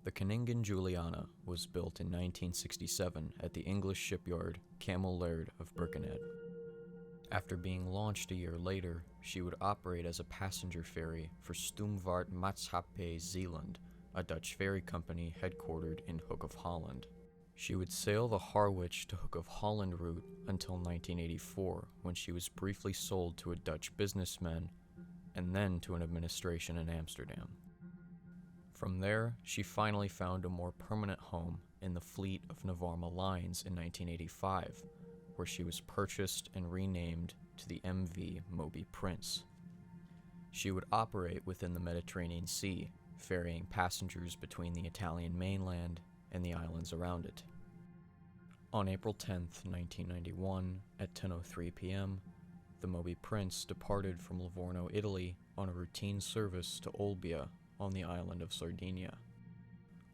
The Königin Juliana was built in 1967 at the English shipyard Camel Laird of Birkenhead. After being launched a year later, she would operate as a passenger ferry for Stoomvaart Maatschappij Zeeland, a Dutch ferry company headquartered in Hook of Holland. She would sail the Harwich to Hook of Holland route until 1984, when she was briefly sold to a Dutch businessman and then to an administration in Amsterdam. From there, she finally found a more permanent home in the fleet of Navarma Lines in 1985, where she was purchased and renamed to the MV Moby Prince. She would operate within the Mediterranean Sea, ferrying passengers between the Italian mainland and the islands around it. On April 10, 1991, at 10:03 p.m., the Moby Prince departed from Livorno, Italy on a routine service to Olbia on the island of Sardinia.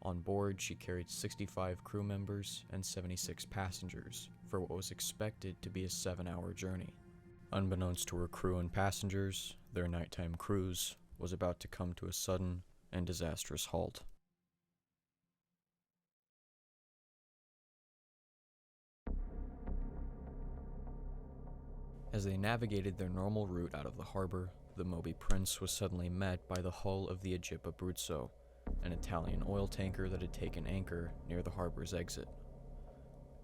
On board, she carried 65 crew members and 76 passengers for what was expected to be a 7-hour journey. Unbeknownst to her crew and passengers, their nighttime cruise was about to come to a sudden and disastrous halt. As they navigated their normal route out of the harbor, the Moby Prince was suddenly met by the hull of the Abruzzo, an Italian oil tanker that had taken anchor near the harbor's exit.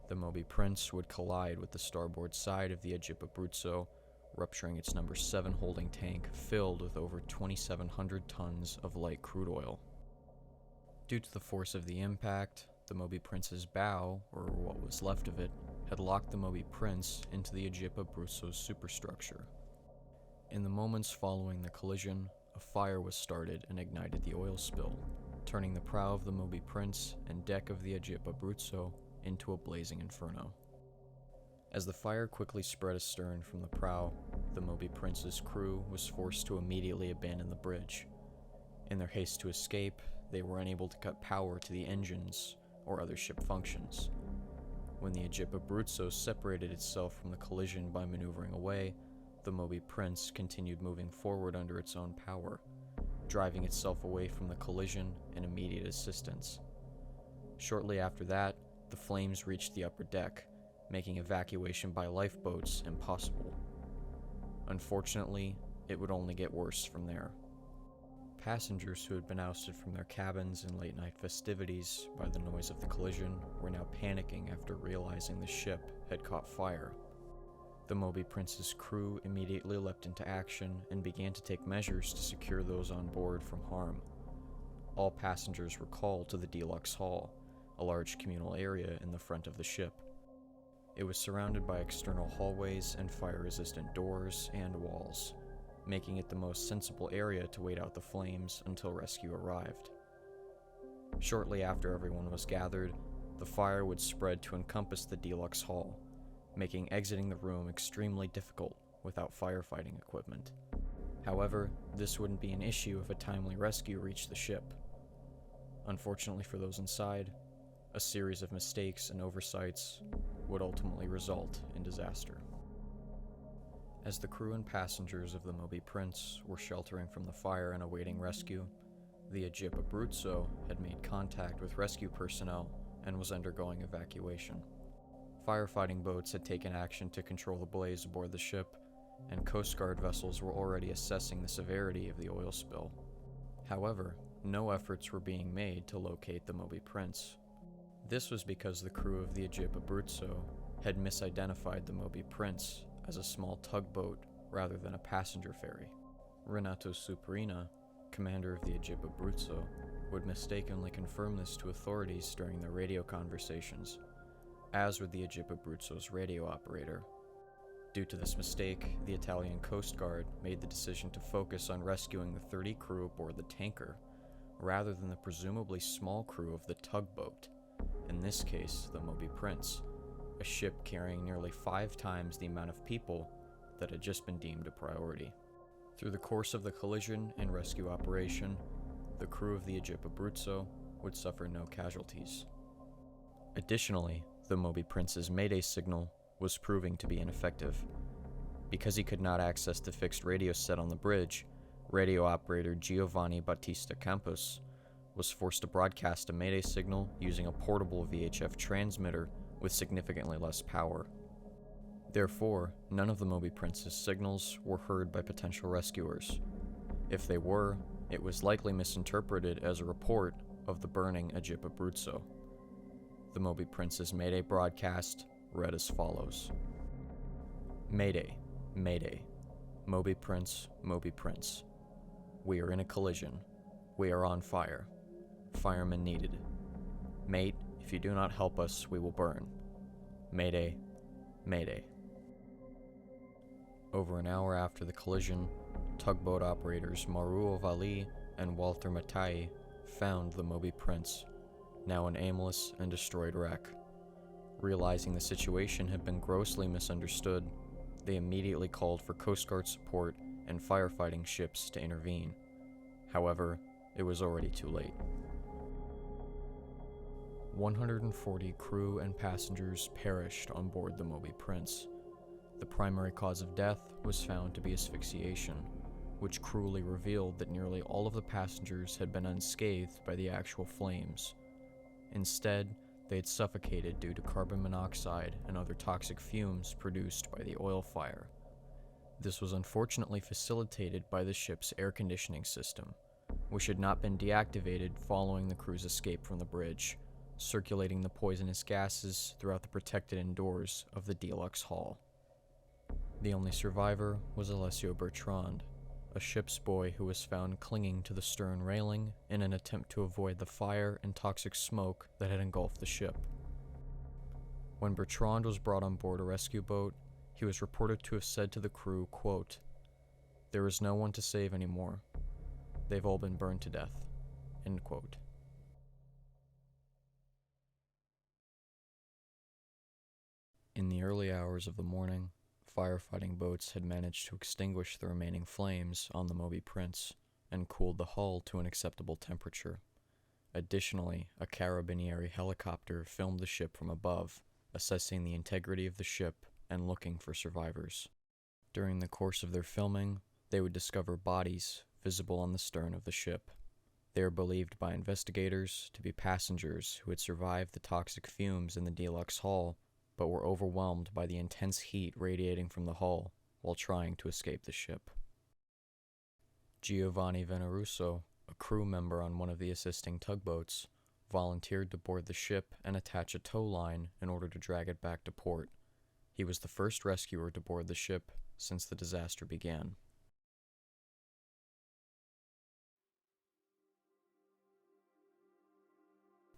The Moby Prince would collide with the starboard side of the Abruzzo, rupturing its number 7 holding tank filled with over 2,700 tons of light crude oil. Due to the force of the impact, the Moby Prince's bow, or what was left of it, had locked the Moby Prince into the Abruzzo's superstructure. In the moments following the collision, a fire was started and ignited the oil spill, turning the prow of the Moby Prince and deck of the Abruzzo into a blazing inferno. As the fire quickly spread astern from the prow, the Moby Prince's crew was forced to immediately abandon the bridge. In their haste to escape, they were unable to cut power to the engines or other ship functions. When the Abruzzo separated itself from the collision by maneuvering away, the Moby Prince continued moving forward under its own power, driving itself away from the collision and immediate assistance. Shortly after that, the flames reached the upper deck, making evacuation by lifeboats impossible. Unfortunately, it would only get worse from there. Passengers who had been ousted from their cabins in late-night festivities by the noise of the collision were now panicking after realizing the ship had caught fire. The Moby Prince's crew immediately leapt into action and began to take measures to secure those on board from harm. All passengers were called to the Deluxe Hall, a large communal area in the front of the ship. It was surrounded by external hallways and fire-resistant doors and walls, making it the most sensible area to wait out the flames until rescue arrived. Shortly after everyone was gathered, the fire would spread to encompass the Deluxe Hall, making exiting the room extremely difficult without firefighting equipment. However, this wouldn't be an issue if a timely rescue reached the ship. Unfortunately for those inside, a series of mistakes and oversights would ultimately result in disaster. As the crew and passengers of the Moby Prince were sheltering from the fire and awaiting rescue, the Abruzzo had made contact with rescue personnel and was undergoing evacuation. Firefighting boats had taken action to control the blaze aboard the ship, and Coast Guard vessels were already assessing the severity of the oil spill. However, no efforts were being made to locate the Moby Prince. This was because the crew of the Abruzzo had misidentified the Moby Prince as a small tugboat rather than a passenger ferry. Renato Superina, commander of the Abruzzo, would mistakenly confirm this to authorities during their radio conversations, as would the Abruzzo's radio operator. Due to this mistake, the Italian Coast Guard made the decision to focus on rescuing the 30 crew aboard the tanker, rather than the presumably small crew of the tugboat, in this case, the Moby Prince, a ship carrying nearly 5 times the amount of people that had just been deemed a priority. Through the course of the collision and rescue operation, the crew of the Abruzzo would suffer no casualties. Additionally, the Moby Prince's Mayday signal was proving to be ineffective. Because he could not access the fixed radio set on the bridge, radio operator Giovanni Battista Campos was forced to broadcast a mayday signal using a portable VHF transmitter with significantly less power. Therefore, none of the Moby Prince's signals were heard by potential rescuers. If they were, it was likely misinterpreted as a report of the burning Egypt Abruzzo. The Moby Prince's mayday broadcast read as follows: Mayday, Mayday, Moby Prince, Moby Prince. We are in a collision. We are on fire. Firemen needed. Mate, if you do not help us, we will burn. Mayday, Mayday. Over an hour after the collision, tugboat operators Mauro Valli and Walter Mattai found the Moby Prince, now an aimless and destroyed wreck. Realizing the situation had been grossly misunderstood, they immediately called for Coast Guard support and firefighting ships to intervene. However, it was already too late. 140 crew and passengers perished on board the Moby Prince. The primary cause of death was found to be asphyxiation, which cruelly revealed that nearly all of the passengers had been unscathed by the actual flames. Instead, they had suffocated due to carbon monoxide and other toxic fumes produced by the oil fire. This was unfortunately facilitated by the ship's air conditioning system, which had not been deactivated following the crew's escape from the bridge, circulating the poisonous gases throughout the protected indoors of the deluxe hull. The only survivor was Alessio Bertrand, a ship's boy who was found clinging to the stern railing in an attempt to avoid the fire and toxic smoke that had engulfed the ship. When Bertrand was brought on board a rescue boat, he was reported to have said to the crew, quote, "There is no one to save anymore. They've all been burned to death." End quote. In the early hours of the morning, firefighting boats had managed to extinguish the remaining flames on the Moby Prince and cooled the hull to an acceptable temperature. Additionally, a carabinieri helicopter filmed the ship from above, assessing the integrity of the ship and looking for survivors. During the course of their filming, they would discover bodies visible on the stern of the ship. They are believed by investigators to be passengers who had survived the toxic fumes in the deluxe hull, but were overwhelmed by the intense heat radiating from the hull while trying to escape the ship. Giovanni Veneruso, a crew member on one of the assisting tugboats, volunteered to board the ship and attach a tow line in order to drag it back to port. He was the first rescuer to board the ship since the disaster began.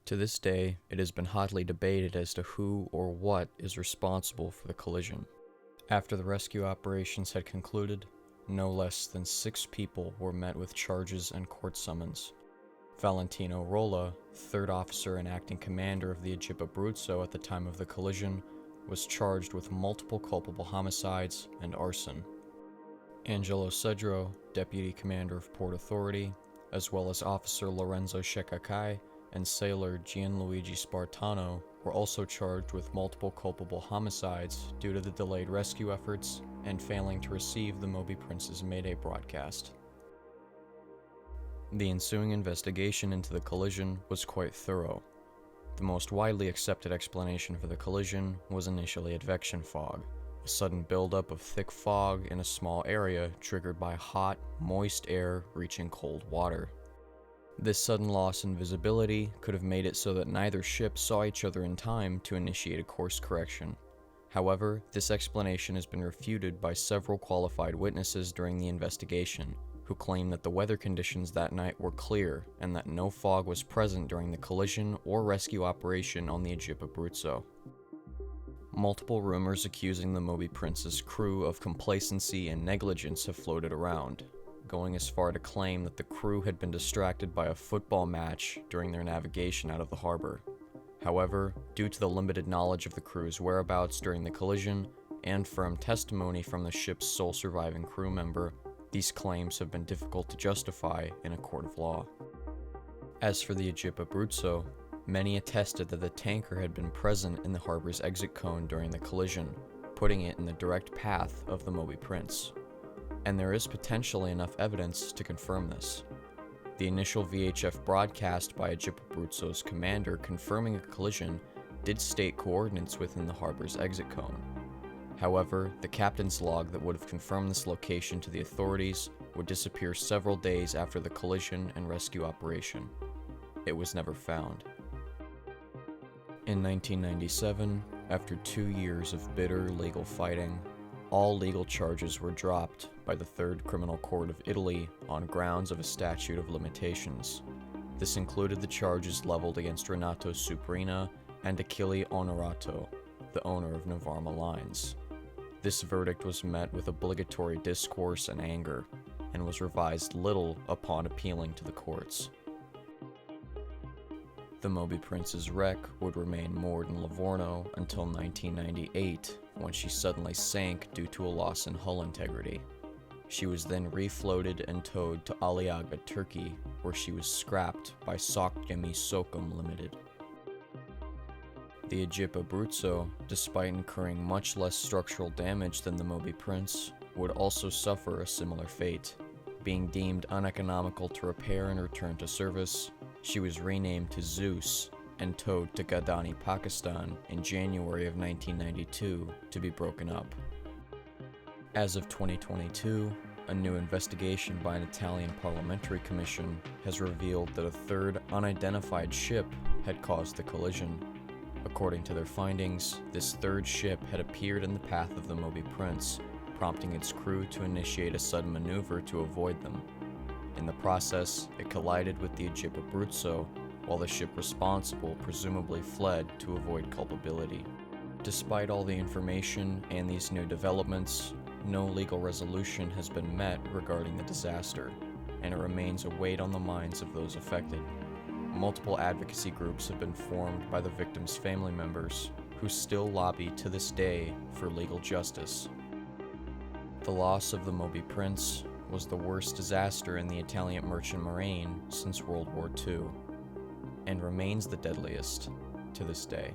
To this day, it has been hotly debated as to who or what is responsible for the collision. After the rescue operations had concluded, no less than 6 people were met with charges and court summons. Valentino Rolla, third officer and acting commander of the Egypt Abruzzo at the time of the collision, was charged with multiple culpable homicides and arson. Angelo Cedro, deputy commander of Port Authority, as well as Officer Lorenzo Shekakai and sailor Gianluigi Spartano were also charged with multiple culpable homicides due to the delayed rescue efforts and failing to receive the Moby Prince's Mayday broadcast. The ensuing investigation into the collision was quite thorough. The most widely accepted explanation for the collision was initially advection fog, a sudden buildup of thick fog in a small area triggered by hot, moist air reaching cold water. This sudden loss in visibility could have made it so that neither ship saw each other in time to initiate a course correction. However, this explanation has been refuted by several qualified witnesses during the investigation, who claim that the weather conditions that night were clear and that no fog was present during the collision or rescue operation on the Egypt Abruzzo. Multiple rumors accusing the Moby Prince's crew of complacency and negligence have floated around, going as far to claim that the crew had been distracted by a football match during their navigation out of the harbor. However, due to the limited knowledge of the crew's whereabouts during the collision and firm testimony from the ship's sole surviving crew member, these claims have been difficult to justify in a court of law. As for the Egypt Abruzzo, many attested that the tanker had been present in the harbor's exit cone during the collision, putting it in the direct path of the Moby Prince. And there is potentially enough evidence to confirm this. The initial VHF broadcast by Agip Abruzzo's commander confirming a collision did state coordinates within the harbor's exit cone. However, the captain's log that would have confirmed this location to the authorities would disappear several days after the collision and rescue operation. It was never found. In 1997, after 2 years of bitter legal fighting, all legal charges were dropped by the Third Criminal Court of Italy on grounds of a statute of limitations. This included the charges leveled against Renato Suprina and Achille Onorato, the owner of Navarma Lines. This verdict was met with obligatory discourse and anger, and was revised little upon appealing to the courts. The Moby Prince's wreck would remain moored in Livorno until 1998, when she suddenly sank due to a loss in hull integrity. She was then refloated and towed to Aliaga, Turkey, where she was scrapped by Sokgemi Sokum Limited. The Agip Abruzzo, despite incurring much less structural damage than the Moby Prince, would also suffer a similar fate. Being deemed uneconomical to repair and return to service, she was renamed to Zeus and towed to Gadani, Pakistan in January of 1992 to be broken up. As of 2022, a new investigation by an Italian parliamentary commission has revealed that a third unidentified ship had caused the collision. According to their findings, this third ship had appeared in the path of the Moby Prince, prompting its crew to initiate a sudden maneuver to avoid them. In the process, it collided with the Agip Abruzzo, while the ship responsible presumably fled to avoid culpability. Despite all the information and these new developments, no legal resolution has been met regarding the disaster, and it remains a weight on the minds of those affected. Multiple advocacy groups have been formed by the victims' family members, who still lobby to this day for legal justice. The loss of the Moby Prince was the worst disaster in the Italian merchant marine since World War II, and remains the deadliest to this day.